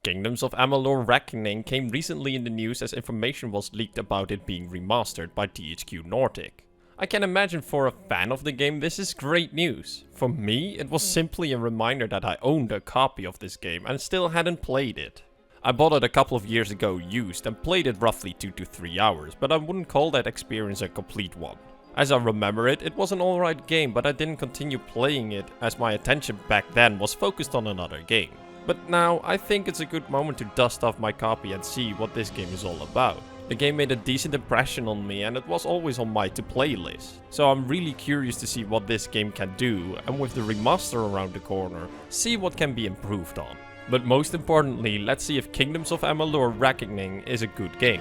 Kingdoms of Amalur Reckoning came recently in the news as information was leaked about it being remastered by THQ Nordic. I can imagine for a fan of the game this is great news. For me, it was simply a reminder that I owned a copy of this game and still hadn't played it. I bought it a couple of years ago used and played it roughly 2 to 3 hours, but I wouldn't call that experience a complete one. As I remember it, it was an alright game, but I didn't continue playing it as my attention back then was focused on another game. But now, I think it's a good moment to dust off my copy and see what this game is all about. The game made a decent impression on me and it was always on my to-play list. So I'm really curious to see what this game can do, and with the remaster around the corner, see what can be improved on. But most importantly, let's see if Kingdoms of Amalur Reckoning is a good game.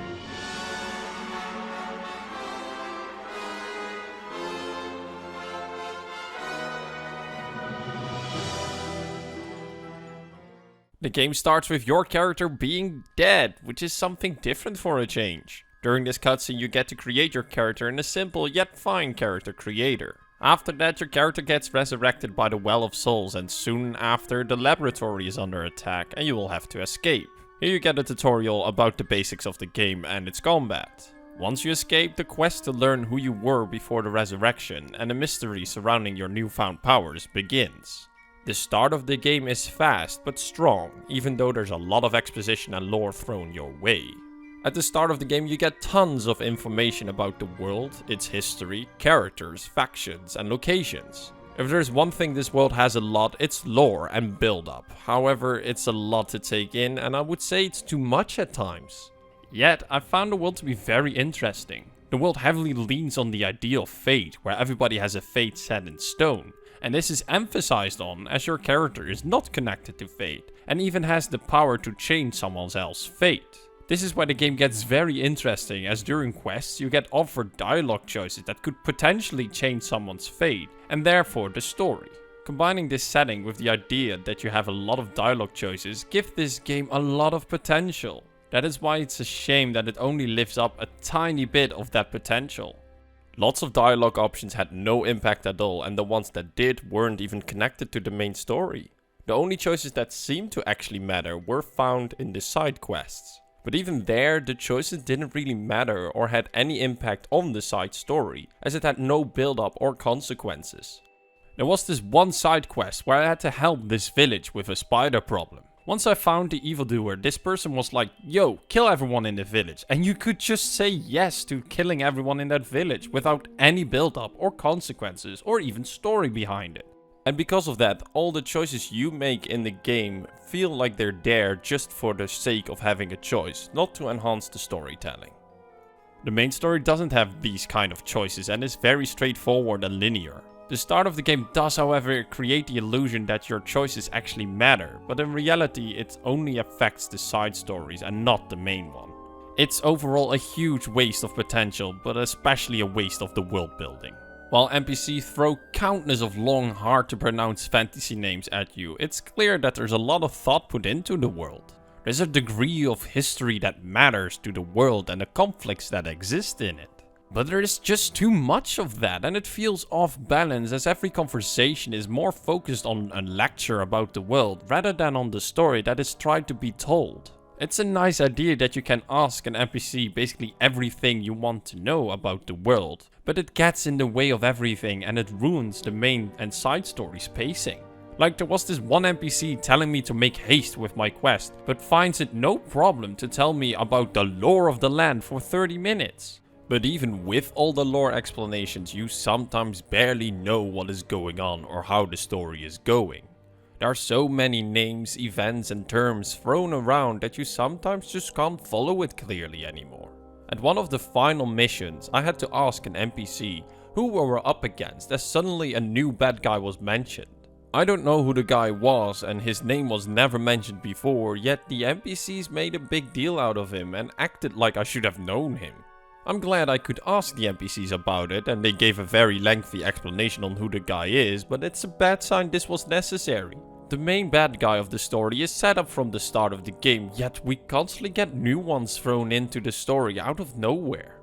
The game starts with your character being dead, which is something different for a change. During this cutscene you get to create your character in a simple yet fine character creator. After that your character gets resurrected by the Well of Souls, and soon after the laboratory is under attack and you will have to escape. Here you get a tutorial about the basics of the game and its combat. Once you escape, the quest to learn who you were before the resurrection and the mystery surrounding your newfound powers begins. The start of the game is fast but strong, even though there's a lot of exposition and lore thrown your way. At the start of the game you get tons of information about the world, its history, characters, factions and locations. If there's one thing this world has a lot, it's lore and build-up. However, it's a lot to take in and I would say it's too much at times. Yet, I found the world to be very interesting. The world heavily leans on the idea of fate, where everybody has a fate set in stone. And this is emphasized on as your character is not connected to fate and even has the power to change someone else's fate. This is why the game gets very interesting, as during quests you get offered dialogue choices that could potentially change someone's fate and therefore the story. Combining this setting with the idea that you have a lot of dialogue choices gives this game a lot of potential. That is why it's a shame that it only lives up a tiny bit of that potential. Lots of dialogue options had no impact at all, and the ones that did weren't even connected to the main story. The only choices that seemed to actually matter were found in the side quests. But even there, the choices didn't really matter or had any impact on the side story, as it had no build-up or consequences. There was this one side quest where I had to help this village with a spider problem. Once I found the evildoer, this person was like, yo, kill everyone in the village. And you could just say yes to killing everyone in that village without any build-up or consequences or even story behind it. And because of that, all the choices you make in the game feel like they're there just for the sake of having a choice, not to enhance the storytelling. The main story doesn't have these kind of choices and is very straightforward and linear. The start of the game does, however, create the illusion that your choices actually matter, but in reality it only affects the side stories and not the main one. It's overall a huge waste of potential, but especially a waste of the world building. While NPCs throw countless of long, hard to pronounce fantasy names at you, it's clear that there's a lot of thought put into the world. There's a degree of history that matters to the world and the conflicts that exist in it. But there is just too much of that, and it feels off balance as every conversation is more focused on a lecture about the world rather than on the story that is tried to be told. It's a nice idea that you can ask an NPC basically everything you want to know about the world, but it gets in the way of everything and it ruins the main and side story's pacing. Like there was this one NPC telling me to make haste with my quest, but finds it no problem to tell me about the lore of the land for 30 minutes. But even with all the lore explanations, you sometimes barely know what is going on or how the story is going. There are so many names, events and terms thrown around that you sometimes just can't follow it clearly anymore. At one of the final missions, I had to ask an NPC who we were up against as suddenly a new bad guy was mentioned. I don't know who the guy was and his name was never mentioned before, yet the NPCs made a big deal out of him and acted like I should have known him. I'm glad I could ask the NPCs about it and they gave a very lengthy explanation on who the guy is, but it's a bad sign this was necessary. The main bad guy of the story is set up from the start of the game, yet we constantly get new ones thrown into the story out of nowhere.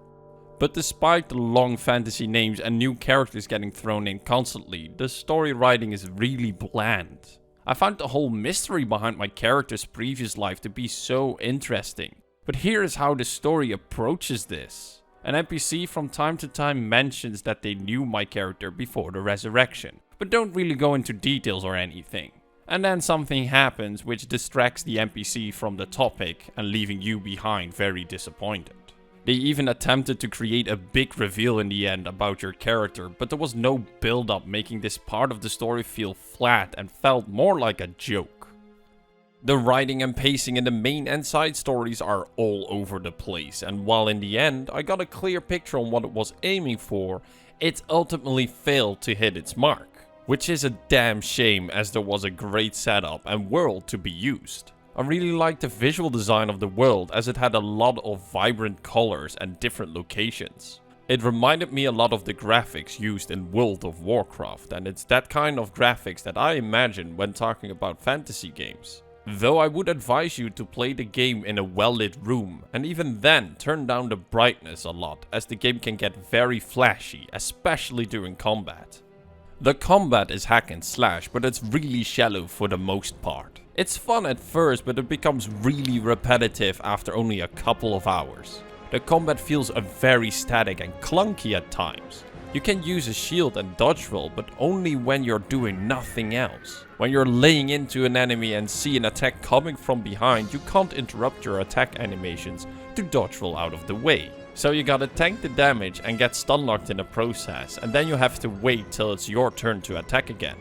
But despite the long fantasy names and new characters getting thrown in constantly, the story writing is really bland. I found the whole mystery behind my character's previous life to be so interesting. But here is how the story approaches this. An NPC from time to time mentions that they knew my character before the resurrection, but don't really go into details or anything. And then something happens which distracts the NPC from the topic and leaving you behind very disappointed. They even attempted to create a big reveal in the end about your character, but there was no build up, making this part of the story feel flat and felt more like a joke. The writing and pacing in the main and side stories are all over the place, and while in the end I got a clear picture on what it was aiming for, it ultimately failed to hit its mark. Which is a damn shame, as there was a great setup and world to be used. I really liked the visual design of the world, as it had a lot of vibrant colors and different locations. It reminded me a lot of the graphics used in World of Warcraft, and it's that kind of graphics that I imagine when talking about fantasy games. Though I would advise you to play the game in a well-lit room, and even then turn down the brightness a lot, as the game can get very flashy, especially during combat. The combat is hack and slash, but it's really shallow for the most part. It's fun at first, but it becomes really repetitive after only a couple of hours. The combat feels very static and clunky at times. You can use a shield and dodge roll, but only when you're doing nothing else. When you're laying into an enemy and see an attack coming from behind, you can't interrupt your attack animations to dodge roll out of the way. So you gotta tank the damage and get stun locked in the process, and then you have to wait till it's your turn to attack again.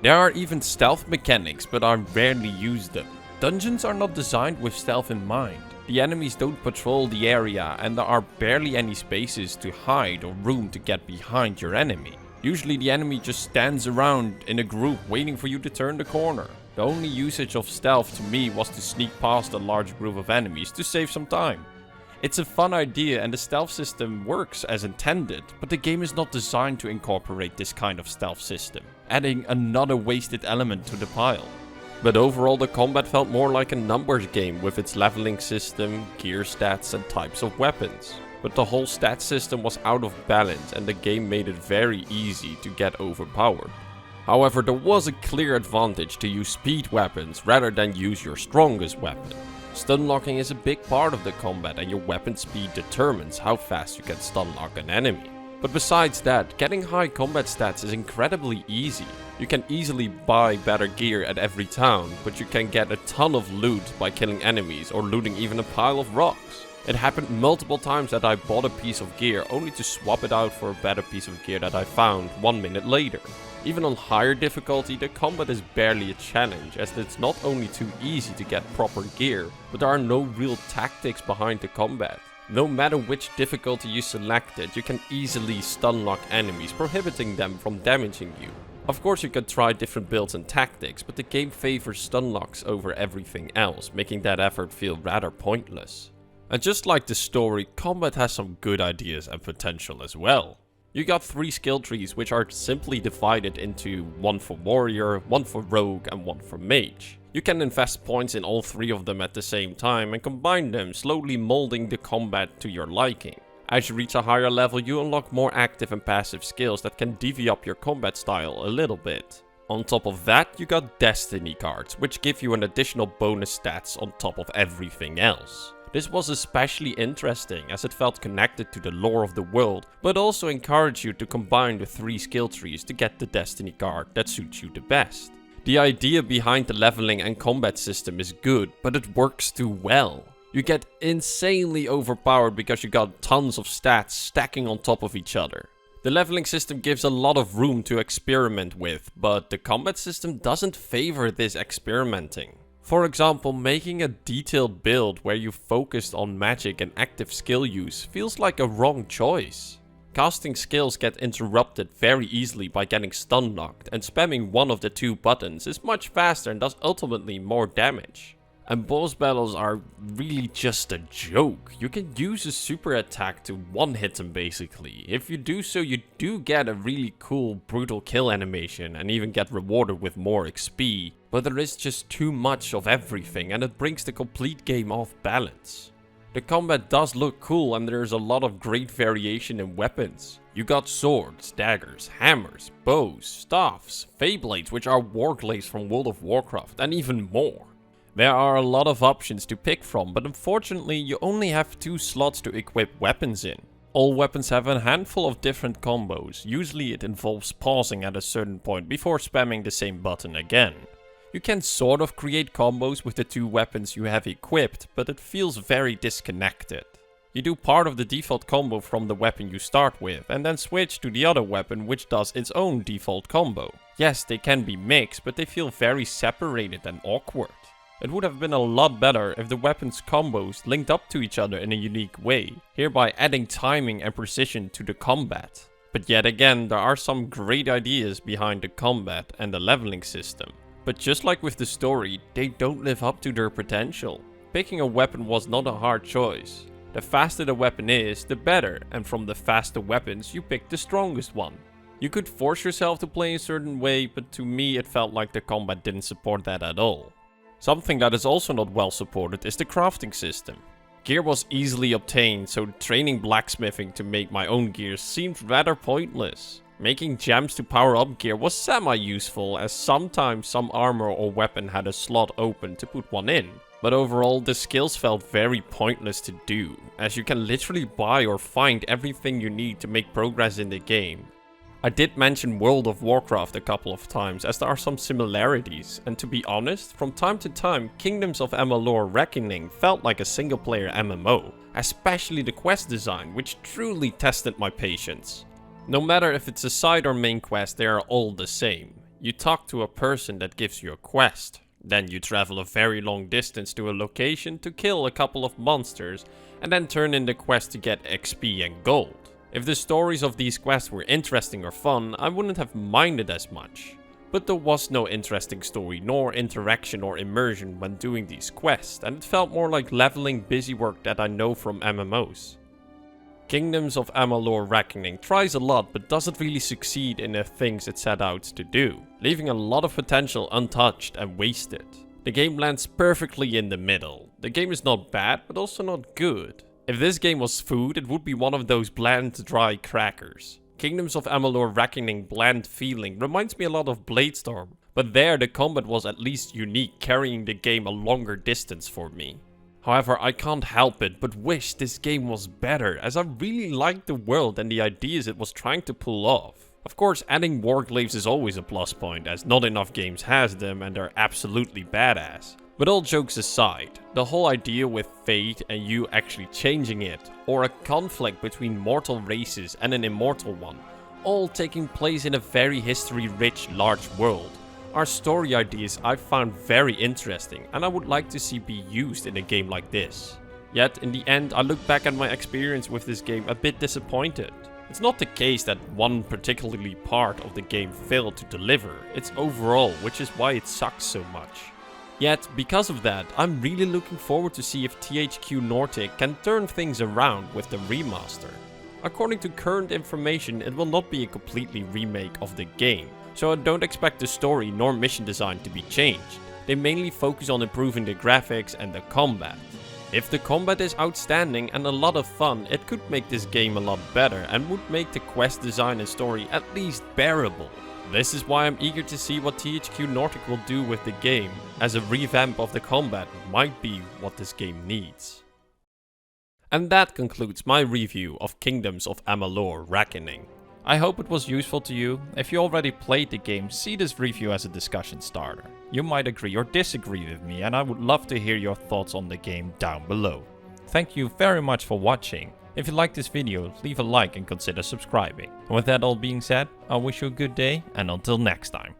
There are even stealth mechanics, but I rarely use them. Dungeons are not designed with stealth in mind. The enemies don't patrol the area, and there are barely any spaces to hide or room to get behind your enemy. Usually the enemy just stands around in a group waiting for you to turn the corner. The only usage of stealth to me was to sneak past a large group of enemies to save some time. It's a fun idea and the stealth system works as intended, but the game is not designed to incorporate this kind of stealth system, adding another wasted element to the pile. But overall the combat felt more like a numbers game with its leveling system, gear stats and types of weapons. But the whole stat system was out of balance and the game made it very easy to get overpowered. However, there was a clear advantage to use speed weapons rather than use your strongest weapon. Stun locking is a big part of the combat and your weapon speed determines how fast you can stun lock an enemy. But besides that, getting high combat stats is incredibly easy. You can easily buy better gear at every town, but you can get a ton of loot by killing enemies or looting even a pile of rocks. It happened multiple times that I bought a piece of gear only to swap it out for a better piece of gear that I found 1 minute later. Even on higher difficulty, the combat is barely a challenge, as it's not only too easy to get proper gear, but there are no real tactics behind the combat. No matter which difficulty you selected, you can easily stun lock enemies, prohibiting them from damaging you. Of course you can try different builds and tactics, but the game favors stun locks over everything else, making that effort feel rather pointless. And just like the story, combat has some good ideas and potential as well. You got 3 skill trees which are simply divided into one for warrior, one for rogue and one for mage. You can invest points in all 3 of them at the same time and combine them, slowly molding the combat to your liking. As you reach a higher level, you unlock more active and passive skills that can divvy up your combat style a little bit. On top of that, you got destiny cards, which give you an additional bonus stats on top of everything else. This was especially interesting as it felt connected to the lore of the world, but also encouraged you to combine the 3 skill trees to get the destiny card that suits you the best. The idea behind the leveling and combat system is good, but it works too well. You get insanely overpowered because you got tons of stats stacking on top of each other. The leveling system gives a lot of room to experiment with, but the combat system doesn't favor this experimenting. For example, making a detailed build where you focused on magic and active skill use feels like a wrong choice. Casting skills get interrupted very easily by getting stun locked, and spamming one of the 2 buttons is much faster and does ultimately more damage. And boss battles are really just a joke. You can use a super attack to one-hit them basically. If you do so, you do get a really cool brutal kill animation and even get rewarded with more XP. But there is just too much of everything and it brings the complete game off balance. The combat does look cool and there's a lot of great variation in weapons. You got swords, daggers, hammers, bows, staffs, Feyblades, which are warglaives from World of Warcraft, and even more. There are a lot of options to pick from, but unfortunately you only have 2 slots to equip weapons in. All weapons have a handful of different combos. Usually it involves pausing at a certain point before spamming the same button again. You can sort of create combos with the 2 weapons you have equipped, but it feels very disconnected. You do part of the default combo from the weapon you start with, and then switch to the other weapon which does its own default combo. Yes, they can be mixed, but they feel very separated and awkward. It would have been a lot better if the weapons combos linked up to each other in a unique way, hereby adding timing and precision to the combat. But yet again, there are some great ideas behind the combat and the leveling system. But just like with the story, they don't live up to their potential. Picking a weapon was not a hard choice. The faster the weapon is, the better, and from the faster weapons you pick the strongest one. You could force yourself to play a certain way, but to me it felt like the combat didn't support that at all. Something that is also not well supported is the crafting system. Gear was easily obtained, so training blacksmithing to make my own gear seemed rather pointless. Making gems to power up gear was semi-useful, as sometimes some armor or weapon had a slot open to put one in. But overall, the skills felt very pointless to do, as you can literally buy or find everything you need to make progress in the game. I did mention World of Warcraft a couple of times, as there are some similarities, and to be honest, from time to time, Kingdoms of Amalur Reckoning felt like a single player MMO, especially the quest design, which truly tested my patience. No matter if it's a side or main quest, they are all the same. You talk to a person that gives you a quest. Then you travel a very long distance to a location to kill a couple of monsters and then turn in the quest to get XP and gold. If the stories of these quests were interesting or fun, I wouldn't have minded as much. But there was no interesting story nor interaction or immersion when doing these quests, and it felt more like leveling busy work that I know from MMOs. Kingdoms of Amalur Reckoning tries a lot but doesn't really succeed in the things it set out to do, leaving a lot of potential untouched and wasted. The game lands perfectly in the middle. The game is not bad but also not good. If this game was food, it would be one of those bland, dry crackers. Kingdoms of Amalur Reckoning bland feeling reminds me a lot of Bladestorm, but there the combat was at least unique, carrying the game a longer distance for me. However, I can't help it but wish this game was better, as I really liked the world and the ideas it was trying to pull off. Of course, adding warglaives is always a plus point, as not enough games has them and they're absolutely badass. But all jokes aside, the whole idea with fate and you actually changing it, or a conflict between mortal races and an immortal one, all taking place in a very history-rich large world, are story ideas I found very interesting and I would like to see be used in a game like this. Yet in the end, I look back at my experience with this game a bit disappointed. It's not the case that one particularly part of the game failed to deliver, it's overall, which is why it sucks so much. Yet, because of that, I'm really looking forward to see if THQ Nordic can turn things around with the remaster. According to current information, it will not be a completely remake of the game, so I don't expect the story nor mission design to be changed. They mainly focus on improving the graphics and the combat. If the combat is outstanding and a lot of fun, it could make this game a lot better and would make the quest design and story at least bearable. This is why I'm eager to see what THQ Nordic will do with the game, as a revamp of the combat might be what this game needs. And that concludes my review of Kingdoms of Amalur Reckoning. I hope it was useful to you. If you already played the game, see this review as a discussion starter. You might agree or disagree with me, and I would love to hear your thoughts on the game down below. Thank you very much for watching. If you liked this video, leave a like and consider subscribing. And with that all being said, I wish you a good day, and until next time.